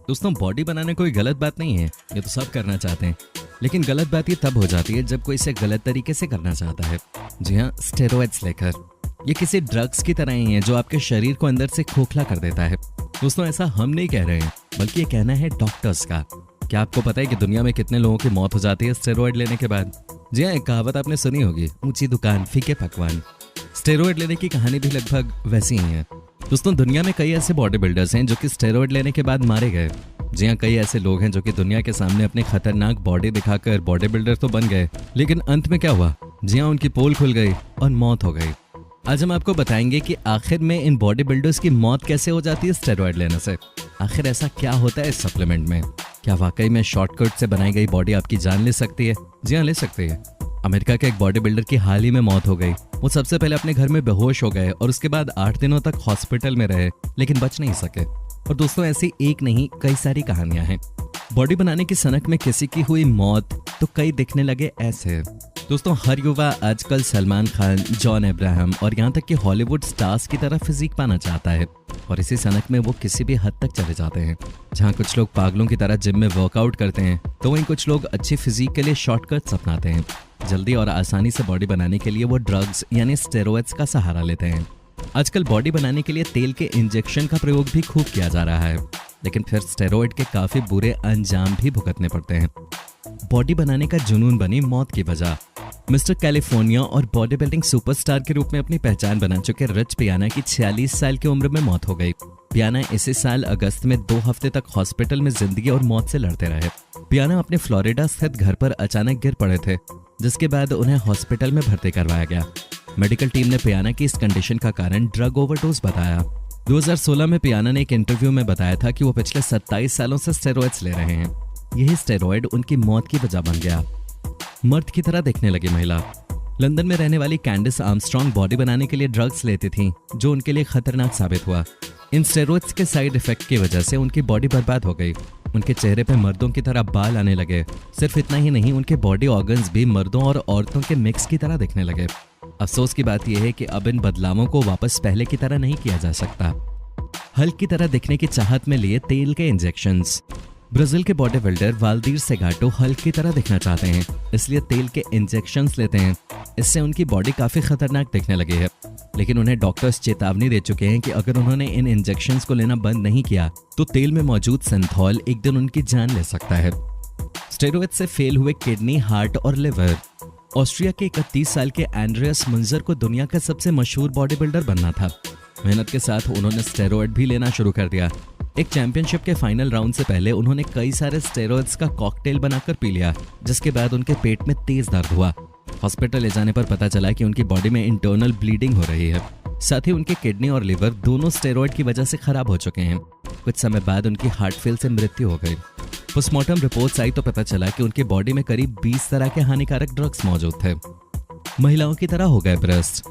दोस्तों बॉडी बनाना कोई गलत बात नहीं है, ये तो सब करना चाहते हैं। लेकिन गलत बात ये तब हो जाती है जब कोई इसे गलत तरीके से करना चाहता है। जी हाँ, स्टेरॉइड्स लेकर। ये किसी ड्रग्स की तरह ही है जो आपके शरीर को अंदर से खोखला कर देता है। दोस्तों ऐसा हम नहीं कह रहे हैं, बल्कि ये कहना है डॉक्टर्स का। क्या आपको पता है कि दुनिया में कितने लोगों की मौत हो जाती है स्टेरॉइड लेने के बाद? जी हाँ, एक कहावत आपने सुनी होगी, ऊंची दुकान फीके पकवान। स्टेरॉइड लेने की कहानी भी लगभग वैसी ही है। दोस्तों दुनिया में कई ऐसे बॉडी बिल्डर्स हैं जो कि स्टेरॉइड लेने के बाद मारे गए। जी हाँ, कई ऐसे लोग हैं जो कि दुनिया के सामने अपने खतरनाक बॉडी दिखाकर बॉडी बिल्डर तो बन गए, लेकिन अंत में क्या हुआ? जी हाँ, उनकी पोल खुल गई और मौत हो गई। आज हम आपको बताएंगे कि आखिर में इन बॉडी बिल्डर्स की मौत कैसे हो जाती है स्टेरॉइड लेने से। आखिर ऐसा क्या होता है इस सप्लीमेंट में? क्या वाकई में शॉर्टकट से बनाई गई बॉडी आपकी जान ले सकती है? जी हाँ, ले सकती है। अमेरिका के एक बॉडी बिल्डर की हाल ही में मौत हो गई। वो सबसे पहले अपने घर में बेहोश हो गए और उसके बाद 8 दिनों तक हॉस्पिटल में रहे, लेकिन बच नहीं सके। और दोस्तों ऐसी एक नहीं कई सारी कहानियां हैं। बॉडी बनाने की सनक में किसी की हुई मौत तो कई दिखने लगे ऐसे। दोस्तों हर युवा आजकल सलमान खान, जॉन अब्राहम और यहाँ तक कि हॉलीवुड स्टार्स की तरह फिजिक पाना चाहता है, और इसी सनक में वो किसी भी हद तक चले जाते हैं। जहाँ कुछ लोग पागलों की तरह जिम में वर्कआउट करते हैं, तो वहीं कुछ लोग अच्छी फिजिक के लिए शॉर्टकट्स अपनाते हैं। जल्दी और आसानी से बॉडी बनाने के लिए वो ड्रग्स यानी स्टेरॉइड्स का सहारा लेते हैं। आजकल बॉडी बनाने के लिए तेल के इंजेक्शन का प्रयोग भी खूब किया जा रहा है, लेकिन फिर स्टेरॉइड के काफी बुरे अंजाम भी भुगतने पड़ते हैं। बॉडी बनाने का जुनून बनी मौत की वजह। मिस्टर कैलिफोर्निया और बॉडी बिल्डिंग सुपरस्टार के रूप में अपनी पहचान बना चुके रिच पियाना की 46 साल की उम्र में मौत हो गई। पियाना इसी साल अगस्त में 2 हफ्ते तक हॉस्पिटल में जिंदगी और मौत से लड़ते रहे। पियाना अपने फ्लोरिडा स्थित घर पर अचानक गिर पड़े थे, जिसके बाद उन्हें हॉस्पिटल में भर्ती करवाया गया। मेडिकल टीम ने पियाना की इस कंडीशन का कारण ड्रग ओवरडोज बताया। 2016 में पियाना ने एक इंटरव्यू में बताया था कि वो पिछले 27 सालों से स्टेरॉइड्स ले रहे हैं। यही स्टेरॉइड उनकी मौत की वजह बन गया। मर्द की तरह दिखने लगी महिला। लंदन में रहने वाली कैंडिस आर्मस्ट्रॉन्ग बॉडी बनाने के लिए ड्रग्स लेती थी, जो उनके लिए खतरनाक साबित हुआ। इन स्टेरॉइड्स के साइड इफेक्ट की वजह से उनकी बॉडी बर्बाद हो गई। उनके चेहरे पे मर्दों की तरह बाल आने लगे। सिर्फ इतना ही नहीं, उनके बॉडी ऑर्गन्स भी मर्दों और औरतों के मिक्स की तरह दिखने लगे। अफसोस की बात यह है कि अब इन बदलावों को वापस पहले की तरह नहीं किया जा सकता। हल्क की तरह दिखने की चाहत में लिए तेल के इंजेक्शंस। ब्राजील के बॉडी बिल्डर वाल्दीर सेगाटो हल्क की तरह दिखना चाहते हैं, इसलिए तेल के इंजेक्शंस लेते हैं। इससे उनकी बॉडी काफी खतरनाक दिखने लगी है, लेकिन उन्हें डॉक्टर्स चेतावनी दे चुके हैं कि अगर उन्होंने इन इंजेक्शंस को लेना बंद नहीं किया तो तेल में मौजूद सिंथॉल एक दिन उनकी जान ले सकता है। स्टेरॉइड से फेल हुए किडनी, हार्ट और लिवर। ऑस्ट्रिया के 31 साल के एंड्रियास मुंजर को दुनिया का सबसे मशहूर बॉडी बिल्डर बनना था। मेहनत के साथ उन्होंने स्टेरॉइड भी लेना शुरू कर दिया। एक चैंपियनशिप के फाइनल राउंड से पहले उन्होंने कई सारे स्टेरॉइड्स का कॉकटेल बनाकर पी लिया, जिसके बाद उनके पेट में तेज दर्द हुआ। हॉस्पिटल ले जाने पर पता चला कि उनकी बॉडी में इंटरनल ब्लीडिंग हो रही है। साथ ही उनके किडनी और लिवर दोनों स्टेरॉइड की वजह से खराब हो चुके हैं। कुछ समय बाद उनकी हार्ट फेल से मृत्यु हो गई। पोस्टमार्टम रिपोर्ट्स आई तो पता चला कि उनकी बॉडी में करीब 20 तरह के हानिकारक ड्रग्स मौजूद थे। महिलाओं की तरह हो गए ब्रेस्ट।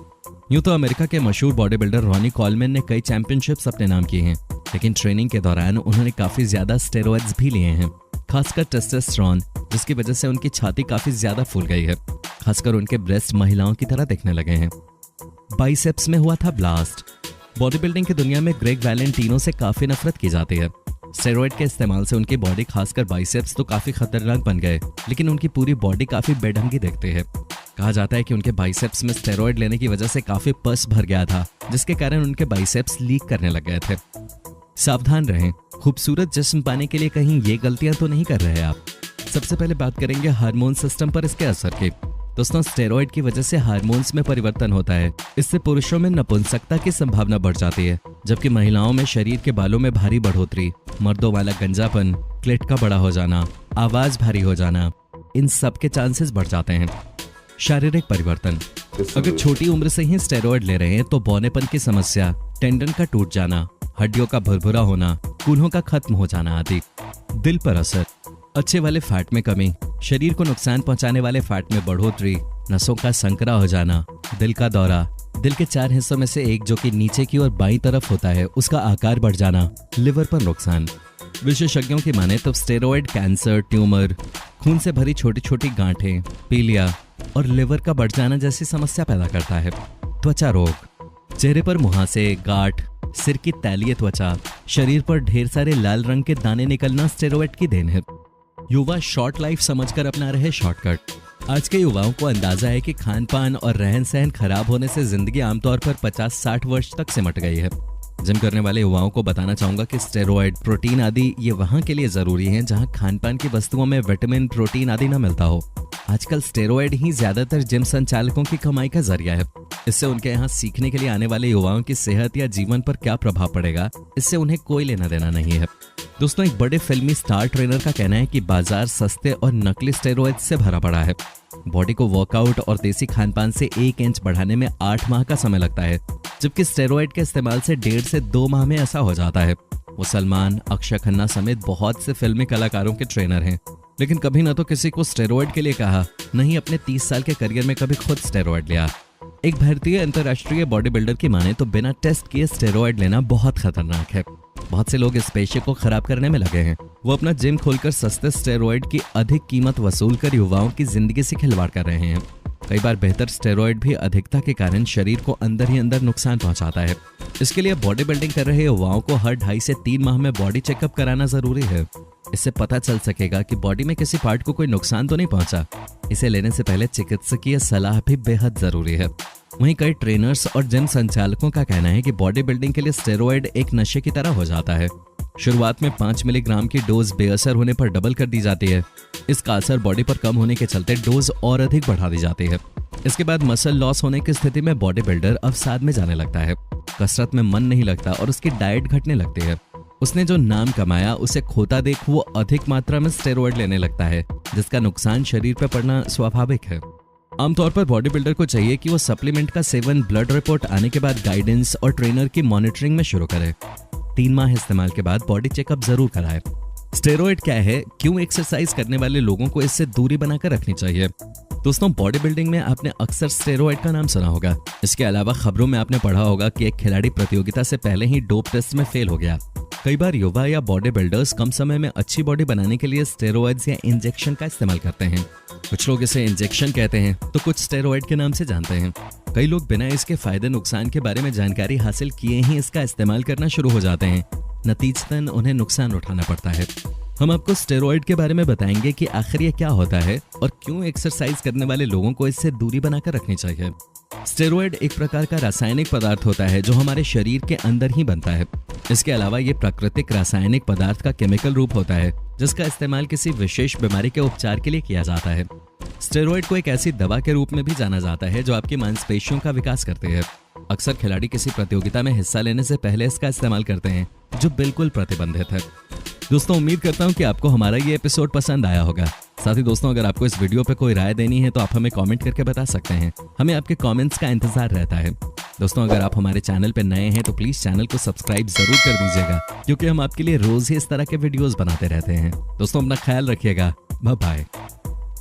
यूं तो अमेरिका के मशहूर बॉडी बिल्डर रॉनी कॉलमैन ने कई चैंपियनशिप्स अपने नाम की हैं, लेकिन ट्रेनिंग के दौरान उन्होंने काफी ज्यादा स्टेरॉइड्स भी लिए हैं, खासकर टेस्टोस्टेरोन, जिसकी वजह से उनकी छाती काफी ज्यादा फूल गई है। खासकर उनके ब्रेस्ट महिलाओं की तरह दिखने लगे हैं। बाइसेप्स में हुआ था ब्लास्ट। बॉडी बिल्डिंग की दुनिया में ग्रेग वैलेंटिनो से काफी नफरत की जाती है। स्टेरॉइड के इस्तेमाल से उनकी बॉडी, खासकर बाइसेप्स तो काफी खतरनाक बन गए, लेकिन उनकी पूरी बॉडी काफी बेढंगी दिखती है। कहा जाता है कि उनके बाइसेप्स में स्टेरॉइड लेने की वजह से काफी पस भर गया था, जिसके कारण उनके बाइसेप्स लीक करने लग गए थे। सावधान रहें, खूबसूरत जिस्म पाने के लिए कहीं ये गलतियां तो नहीं कर रहे आप। सबसे पहले बात करेंगे हार्मोन सिस्टम पर इसके असर की। दोस्तों स्टेरॉइड की वजह से हार्मोन्स में परिवर्तन होता है। इससे पुरुषों में नपुंसकता की संभावना बढ़ जाती है, जबकि महिलाओं में शरीर के बालों में भारी बढ़ोतरी, मर्दों वाला गंजापन, क्लिट का बड़ा हो जाना, आवाज भारी हो जाना, इन सब के चांसेस बढ़ जाते हैं। शारीरिक परिवर्तन। अगर छोटी उम्र से ही स्टेरॉइड ले रहे हैं तो बौनेपन की समस्या, टेंडन का टूट जाना, हड्डियों का भुरभुरा होना, कूल्हों का खत्म हो जाना आदि। दिल पर असर। अच्छे वाले फैट में कमी, शरीर को नुकसान पहुंचाने वाले फैट में बढ़ोतरी, नसों का संकरा हो जाना, दिल का दौरा, दिल के 4 हिस्सों में से एक जो कि नीचे की ओर बाईं तरफ होता है उसका आकार बढ़ जाना, लिवर पर नुकसान। विशेषज्ञों की माने तो स्टेरॉइड कैंसर, ट्यूमर, खून से भरी छोटी छोटी गांठें, पीलिया और लिवर का बढ़ जाना जैसी समस्या पैदा करता है। त्वचा रोग। चेहरे पर मुहासे, गांठ, सिर की तैलीय त्वचा, शरीर पर ढेर सारे लाल रंग के दाने निकलना स्टेरॉयड की देन है। युवा शॉर्ट लाइफ समझकर अपना रहे शॉर्टकट। आज के युवाओं को अंदाजा है कि खान पान और रहन सहन खराब होने से जिंदगी आमतौर पर 50-60 वर्ष तक सिमट गई है। जिम करने वाले युवाओं को बताना चाहूंगा कि स्टेरॉयड, प्रोटीन आदि ये वहां के लिए जरूरी हैं जहां खान पान की वस्तुओं में विटामिन, प्रोटीन आदि न मिलता हो। आजकल स्टेरॉयड ही ज्यादातर जिम संचालकों की कमाई का जरिया है। इससे उनके यहाँ सीखने के लिए आने वाले युवाओं की सेहत या जीवन पर क्या प्रभाव पड़ेगा, इससे उन्हें कोई लेना देना नहीं है। दोस्तों, एक बड़े फिल्मी स्टार ट्रेनर का कहना है कि बाजार सस्ते और नकली स्टेरॉयड से भरा पड़ा है। बॉडी को वर्कआउट और देसी खान पान से 1 इंच बढ़ाने में 8 माह का समय लगता है, जबकि स्टेरॉयड के इस्तेमाल से 1.5 से 2 माह में ऐसा हो जाता है। वो सलमान, अक्षय खन्ना समेत बहुत से फिल्मी कलाकारों के ट्रेनर हैं, लेकिन कभी न तो किसी को स्टेरॉयड के लिए कहा, न ही अपने 30 साल के करियर में कभी खुद स्टेरॉयड लिया। एक भारतीय अंतर्राष्ट्रीय बॉडी बिल्डर की माने तो बिना टेस्ट किए स्टेरॉयड लेना बहुत खतरनाक है। बहुत से लोग इस पेशे को खराब करने में लगे हैं। वो अपना जिम खोलकर सस्ते स्टेरॉयड की अधिक कीमत वसूल कर युवाओं की जिंदगी से खिलवाड़ कर रहे हैं। कई बार बेहतर स्टेरॉयड भी अधिकता के कारण शरीर को अंदर ही अंदर नुकसान पहुंचाता है। इसके लिए बॉडी बिल्डिंग कर रहे युवाओं को हर 2.5 से 3 माह में बॉडी चेकअप कराना जरूरी है। इससे पता चल सकेगा कि बॉडी में किसी पार्ट को कोई नुकसान तो नहीं पहुंचा। इसे लेने से पहले चिकित्सकीय सलाह भी बेहद जरूरी है। वहीं कई ट्रेनर्स और जिम संचालकों का कहना है कि बॉडी बिल्डिंग के लिए स्टेरॉयड एक नशे की तरह हो जाता है। शुरुआत में 5 मिलीग्राम की डोज बेअसर होने पर डबल कर दी जाती है। इसका असर बॉडी पर कम होने के चलते डोज और अधिक बढ़ा दी जाती है। इसके बाद मसल लॉस होने की स्थिति में बॉडी बिल्डर अवसाद में जाने लगता है। कसरत में मन नहीं लगता और उसकी डाइट घटने लगती है। उसने जो नाम कमाया उसे खोता देख वो अधिक मात्रा में स्टेरॉयड लेने लगता है, जिसका नुकसान शरीर पर पड़ना स्वाभाविक है। आमतौर पर बॉडी बिल्डर को चाहिए कि वो सप्लीमेंट का सेवन ब्लड रिपोर्ट आने के बाद गाइडेंस और ट्रेनर की मॉनिटरिंग में शुरू करे। 3 माह इस्तेमाल के बाद बॉडी चेकअप जरूर कराए। स्टेरॉयड क्या है, क्यों एक्सरसाइज करने वाले लोगों को इससे दूरी बनाकर रखनी चाहिए? दोस्तों, बॉडी बिल्डिंग में आपने अक्सर स्टेरॉयड का नाम सुना होगा। इसके अलावा खबरों में आपने पढ़ा होगा कि एक खिलाड़ी प्रतियोगिता से पहले ही डोप टेस्ट में फेल हो गया। कई बार युवा या बॉडी बिल्डर्स कम समय में अच्छी बॉडी बनाने के लिए स्टेरॉयड्स या इंजेक्शन का इस्तेमाल करते हैं। कुछ लोग इसे इंजेक्शन कहते हैं तो कुछ स्टेरॉयड के नाम से जानते हैं। कई लोग बिना इसके फायदे नुकसान के बारे में जानकारी हासिल किए ही इसका इस्तेमाल करना शुरू हो जाते हैं। नतीजतन उन्हें नुकसान उठाना पड़ता है। हम आपको स्टेरॉयड के बारे में बताएंगे कि आखिर ये क्या होता है और क्यों एक्सरसाइज करने वाले लोगों को इससे दूरी बनाकर रखनी चाहिए। स्टेरॉयड एक प्रकार का रासायनिक पदार्थ होता है जो हमारे शरीर के अंदर ही बनता है। इसके अलावा ये प्राकृतिक रासायनिक पदार्थ का केमिकल रूप होता है जिसका इस्तेमाल किसी विशेष बीमारी के उपचार के लिए किया जाता है। स्टेरॉयड को एक ऐसी दवा के रूप में भी जाना जाता है जो आपकी मांसपेशियों का विकास करती है। अक्सर खिलाड़ी किसी प्रतियोगिता में हिस्सा लेने से पहले इसका इस्तेमाल करते हैं, जो बिल्कुल प्रतिबंधित है। दोस्तों, उम्मीद करता हूं कि आपको हमारा ये एपिसोड पसंद आया होगा। साथ ही दोस्तों, अगर आपको इस वीडियो पे कोई राय देनी है तो आप हमें कमेंट करके बता सकते हैं। हमें आपके कमेंट्स का इंतजार रहता है। दोस्तों, अगर आप हमारे चैनल पे नए हैं तो प्लीज चैनल को सब्सक्राइब जरूर कर दीजिएगा, क्योंकि हम आपके लिए रोज ही इस तरह के वीडियोस बनाते रहते हैं। दोस्तों, अपना ख्याल रखिएगा। Bye bye.